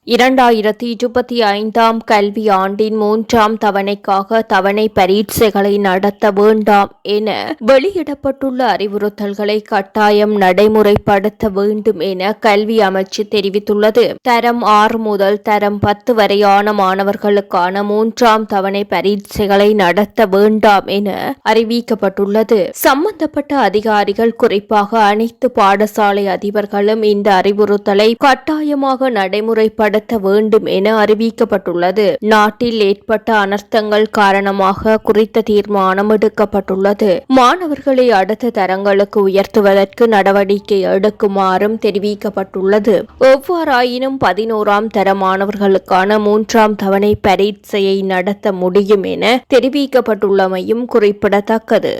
2025 கல்வி ஆண்டின் 3ஆம் தவணைக்காக தவணை பரீட்சைகளை நடத்த வேண்டாம் என வெளியிடப்பட்டுள்ள அறிவுறுத்தல்களை கட்டாயம் நடைமுறைப்படுத்த வேண்டும் என கல்வி அமைச்சு தெரிவித்துள்ளது. தரம் 6 முதல் தரம் 10 வரையான மாணவர்களுக்கான 3ஆம் தவணை பரீட்சைகளை நடத்த வேண்டாம் என அறிவிக்கப்பட்டுள்ளது. சம்பந்தப்பட்ட அதிகாரிகள், குறிப்பாக அனைத்து பாடசாலை அதிபர்களும் இந்த அறிவுறுத்தலை கட்டாயமாக நடைமுறைப்படுத்த வேண்டும் என அறிவிக்கப்பட்டுள்ளது. நாட்டில் ஏற்பட்ட அனர்த்தங்கள் காரணமாக குறித்த தீர்மானம் எடுக்கப்பட்டுள்ளது. மாணவர்களை அடுத்த தரங்களுக்கு உயர்த்துவதற்கு நடவடிக்கை எடுக்குமாறும் தெரிவிக்கப்பட்டுள்ளது. எவ்வாறாயினும் 11ஆம் தர மாணவர்களுக்கான 3ஆம் தவணை பரீட்சையை நடத்த முடியும் என தெரிவிக்கப்பட்டுள்ளமையும் குறிப்பிடத்தக்கது.